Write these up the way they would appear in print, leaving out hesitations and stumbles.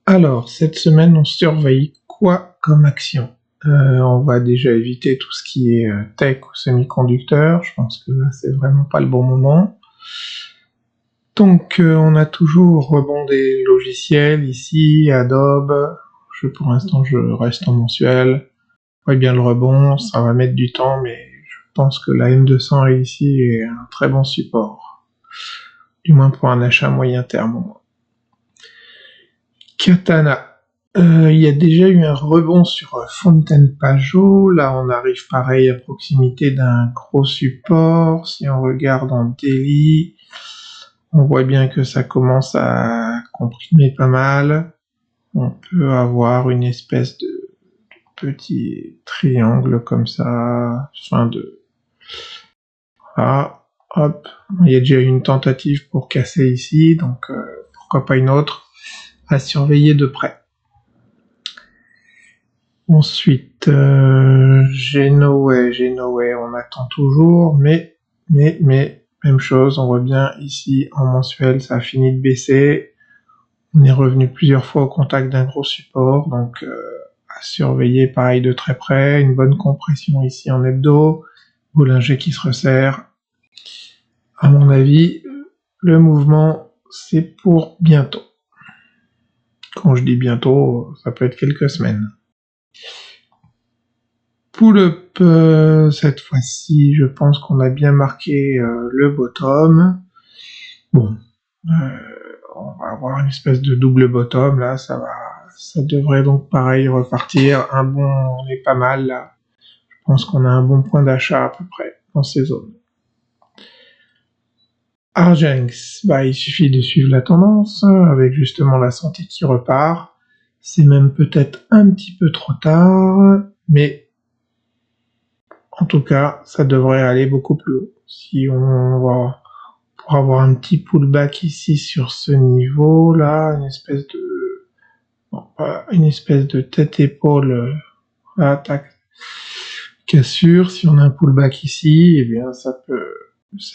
Alors, cette semaine, on surveille quoi comme action? On va déjà éviter tout ce qui est tech ou semi-conducteurs. Je pense que là, c'est vraiment pas le bon moment. Donc, on a toujours rebond des logiciels ici, Adobe. Pour l'instant, je reste en mensuel. Ouais, bien le rebond, ça va mettre du temps, mais je pense que la M200 ici est un très bon support. Du moins pour un achat moyen terme au moins. Katana. Il y a déjà eu un rebond sur Fontaine Pajot. Là, on arrive pareil à proximité d'un gros support. Si on regarde en daily, on voit bien que ça commence à comprimer pas mal. On peut avoir une espèce de petit triangle comme ça, voilà, hop. Il y a déjà eu une tentative pour casser ici, donc pourquoi pas une autre à surveiller de près. Ensuite, Genoway, on attend toujours, mais, même chose, on voit bien ici, en mensuel, ça a fini de baisser. On est revenu plusieurs fois au contact d'un gros support, donc à surveiller pareil de très près. Une bonne compression ici en hebdo, Bollinger qui se resserre. À mon avis, le mouvement, c'est pour bientôt. Quand je dis bientôt, ça peut être quelques semaines. Pull-up, cette fois-ci, je pense qu'on a bien marqué le bottom. Bon, on va avoir une espèce de double bottom, là, ça devrait donc pareil repartir. On est pas mal là. Je pense qu'on a un bon point d'achat à peu près dans ces zones. Argenx, il suffit de suivre la tendance, avec justement la santé qui repart. C'est même peut-être un petit peu trop tard, mais en tout cas, ça devrait aller beaucoup plus haut. Si on va pour avoir un petit pullback ici sur ce niveau-là, une espèce de tête-épaule, cassure. Si on a un pullback ici, eh bien ça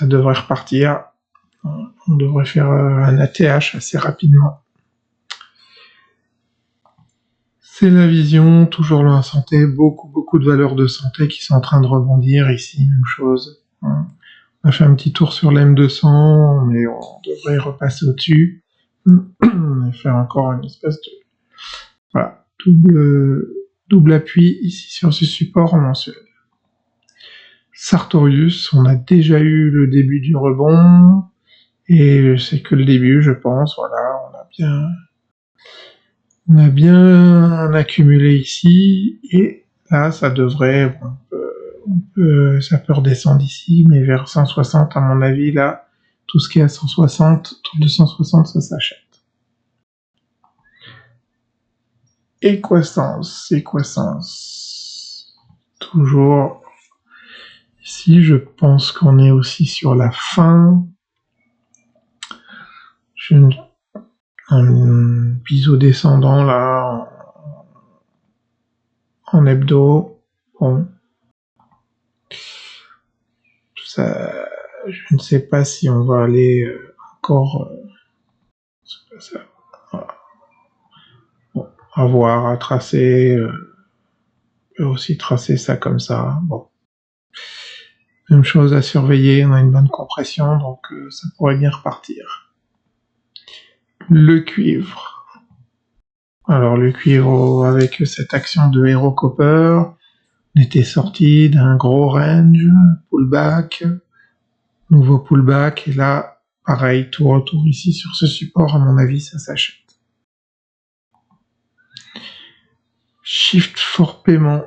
devrait repartir. On devrait faire un ATH assez rapidement. C'est la vision, toujours la santé, beaucoup de valeurs de santé qui sont en train de rebondir ici, même chose. On a fait un petit tour sur l'M200, mais on devrait repasser au-dessus et faire encore une espèce de double appui ici sur ce support en mensuel. Sartorius, on a déjà eu le début du rebond, et c'est que le début, je pense. Voilà, on a bien accumulé ici, et là, ça devrait, ça peut redescendre ici, mais vers 160, à mon avis, là, tout ce qui est à 160, autour de 160, ça s'achète. Equasens. Toujours ici, je pense qu'on est aussi sur la fin. Un biseau descendant là, en hebdo. Bon. Je ne sais pas si on va aller encore. Voilà. Bon, à voir, à tracer. On peut aussi tracer ça comme ça. Bon. Même chose à surveiller, on a une bonne compression, donc ça pourrait bien repartir. Le cuivre. Alors le cuivre, avec cette action de Hero Copper, on était sorti d'un gros range, pullback, nouveau pullback, et là, pareil, tout retour ici sur ce support, à mon avis, ça s'achète. Shift for paiement,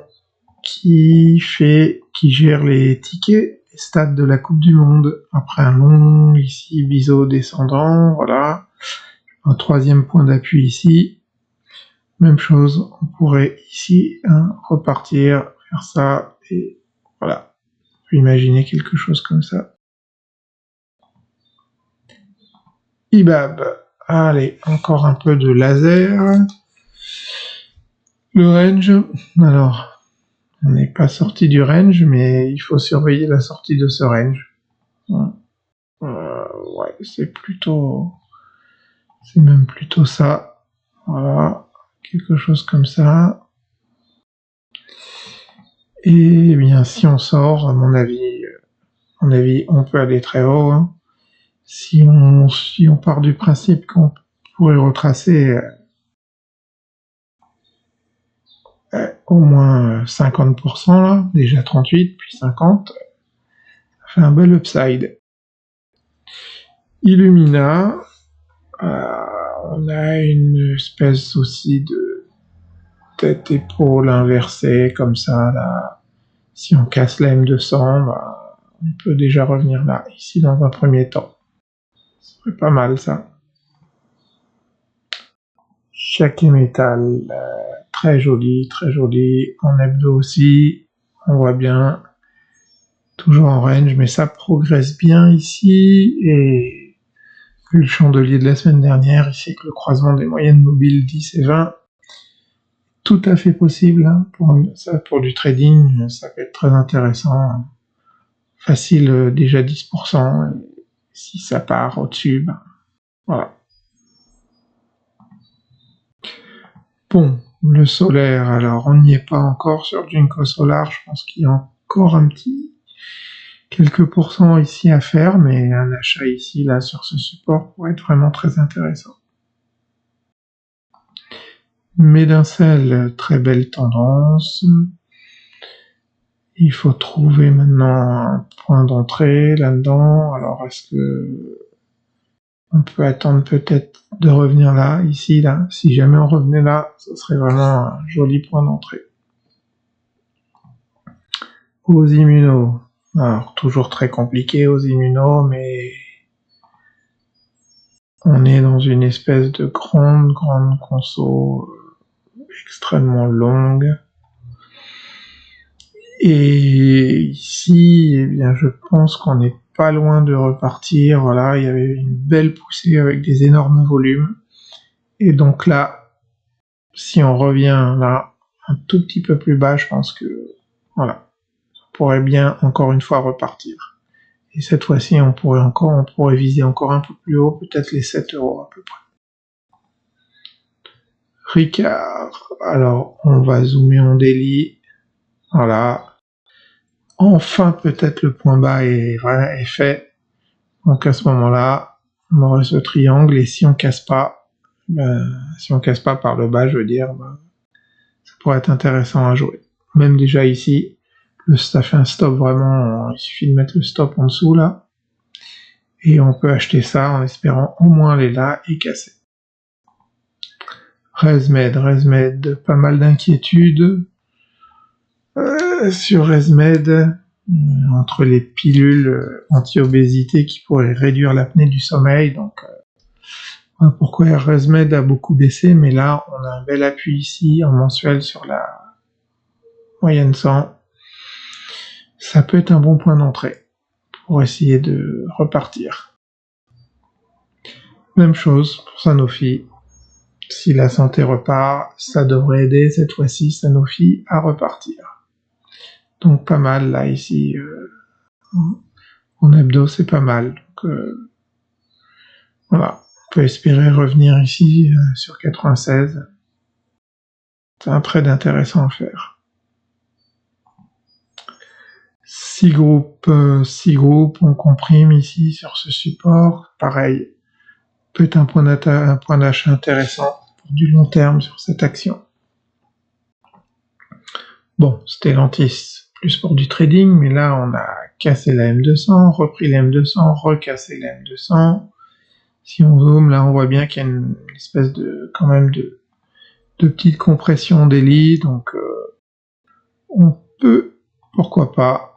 qui gère les tickets, les stades de la Coupe du Monde, après un long, ici, biseau descendant, voilà. Un troisième point d'appui ici. Même chose, on pourrait ici repartir, faire ça, et voilà. On peut imaginer quelque chose comme ça. IBAB. Allez, encore un peu de laser. Le range, alors, on n'est pas sorti du range, mais il faut surveiller la sortie de ce range. Ouais, c'est même plutôt ça. Voilà, quelque chose comme ça. Et bien, si on sort, à mon avis, on peut aller très haut. Hein. Si on part du principe qu'on pourrait retracer au moins 50%, là, déjà 38, puis 50, ça fait un bel upside. Illumina, on a une espèce aussi de tête-épaule inversée, comme ça, là. Si on casse la M200, bah, on peut déjà revenir là, ici, dans un premier temps. Ce serait pas mal, ça. Chaque métal, très joli, en hebdo aussi, on voit bien, toujours en range, mais ça progresse bien ici, et vu le chandelier de la semaine dernière, ici avec le croisement des moyennes mobiles 10 et 20, tout à fait possible, hein, pour du trading, ça peut être très intéressant, facile déjà 10%, si ça part au-dessus, ben, voilà. Bon, le solaire, alors on n'y est pas encore sur Jinko Solar, je pense qu'il y a encore quelques pourcents ici à faire, mais un achat ici, là, sur ce support pourrait être vraiment très intéressant. Medincell, très belle tendance. Il faut trouver maintenant un point d'entrée là-dedans. Alors, est-ce que on peut attendre peut-être de revenir là, ici, là? Si jamais on revenait là, ce serait vraiment un joli point d'entrée. Aux immunos. Alors, toujours très compliqué aux immunos, mais on est dans une espèce de grande conso extrêmement longue. Et ici, eh bien, je pense qu'on n'est pas loin de repartir. Voilà, il y avait une belle poussée avec des énormes volumes. Et donc là, si on revient là, un tout petit peu plus bas, je pense que, voilà, on pourrait bien encore une fois repartir. Et cette fois-ci, on pourrait viser encore un peu plus haut, peut-être les 7 € à peu près. Ricard, alors on va zoomer en daily. Voilà. Enfin, peut-être le point bas est fait. Donc à ce moment-là, on aurait ce triangle, et si on casse pas par le bas, je veux dire, ça pourrait être intéressant à jouer. Même déjà ici, ça fait un stop vraiment, il suffit de mettre le stop en dessous là, et on peut acheter ça en espérant au moins aller là et casser. ResMed, pas mal d'inquiétudes sur ResMed, entre les pilules anti-obésité qui pourraient réduire l'apnée du sommeil, donc pourquoi ResMed a beaucoup baissé, mais là on a un bel appui ici en mensuel sur la moyenne 100, ça peut être un bon point d'entrée pour essayer de repartir. Même chose pour Sanofi, si la santé repart, ça devrait aider cette fois-ci Sanofi à repartir. Donc pas mal là ici, en hebdo c'est pas mal, donc voilà, on peut espérer revenir ici sur 96, c'est un trade intéressant à faire. 6 groupes, on comprime ici sur ce support, pareil, peut être un point d'achat intéressant pour du long terme sur cette action. Bon, Stellantis, plus pour du trading, mais là on a cassé la M200, repris la M200, recassé la M200. Si on zoome, là on voit bien qu'il y a une espèce de petite compression daily, donc on peut, pourquoi pas,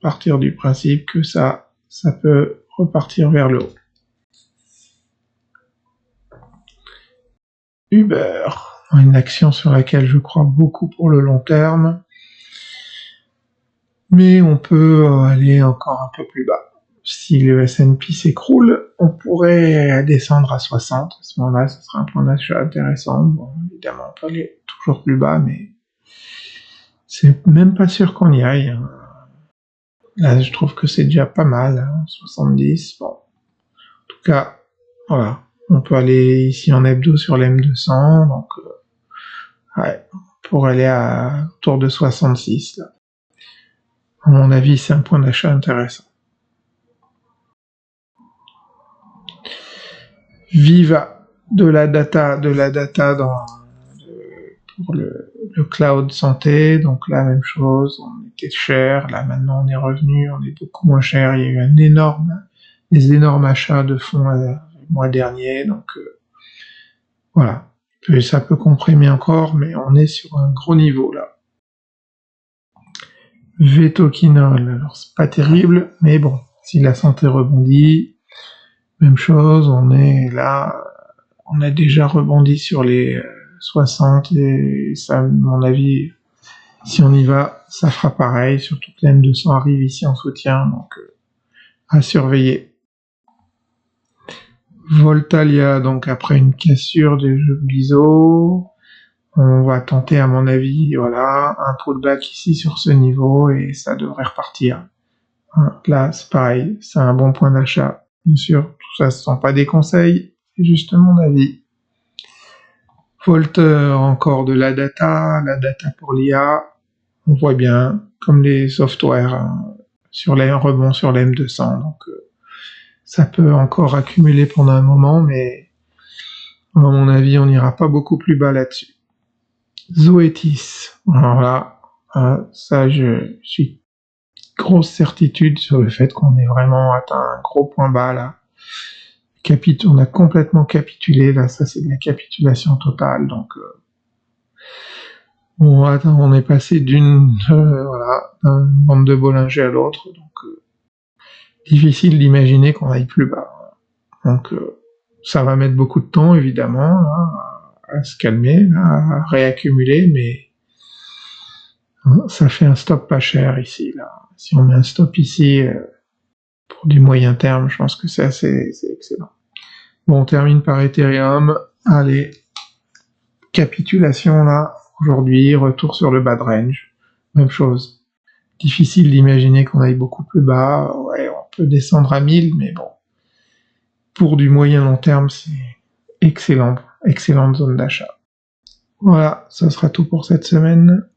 partir du principe que ça peut repartir vers le haut. Uber, une action sur laquelle je crois beaucoup pour le long terme, mais on peut aller encore un peu plus bas. Si le S&P s'écroule, on pourrait descendre à 60, à ce moment-là, ce sera un point d'achat intéressant. Bon, évidemment, on peut aller toujours plus bas, mais c'est même pas sûr qu'on y aille. Là, je trouve que c'est déjà pas mal, 70, bon. En tout cas, voilà. On peut aller ici en hebdo sur l'M200, donc ouais, pour aller à autour de 66 là. À mon avis, c'est un point d'achat intéressant. Viva, de la data pour le cloud santé, donc la même chose, on était cher, là maintenant on est revenu, on est beaucoup moins cher, il y a eu des énormes achats de fonds le mois dernier, donc voilà. Et ça peut comprimer encore, mais on est sur un gros niveau là. Vetoquinol, alors c'est pas terrible, mais bon, si la santé rebondit, même chose, on est là, on a déjà rebondi sur les 60 et ça, à mon avis, si on y va, ça fera pareil, surtout que l'M200 arrive ici en soutien, donc à surveiller. Voltalia, donc après une cassure des jeux biseau, on va tenter à mon avis, voilà, un pullback ici sur ce niveau et ça devrait repartir. Là, c'est pareil, c'est un bon point d'achat. Bien sûr, tout ça, ce sont pas des conseils, c'est juste mon avis. Volter, encore de la data pour l'IA, on voit bien, comme les softwares, sur les rebonds sur les M200, donc ça peut encore accumuler pendant un moment, mais à mon avis, on n'ira pas beaucoup plus bas là-dessus. Zoetis, alors là, ça je suis grosse certitude sur le fait qu'on ait vraiment atteint un gros point bas là. On a complètement capitulé, là, ça c'est de la capitulation totale, donc bon, attends, on est passé d'une bande de Bollinger à l'autre, donc difficile d'imaginer qu'on aille plus bas. Donc ça va mettre beaucoup de temps, évidemment, là, à se calmer, à réaccumuler, mais ça fait un stop pas cher ici, là. Si on met un stop ici, pour du moyen terme, je pense que c'est excellent. Bon, on termine par Ethereum. Allez, capitulation là, aujourd'hui, retour sur le bas de range. Même chose. Difficile d'imaginer qu'on aille beaucoup plus bas. Ouais, on peut descendre à 1000, mais bon. Pour du moyen long terme, c'est excellent. Excellente zone d'achat. Voilà, ça sera tout pour cette semaine.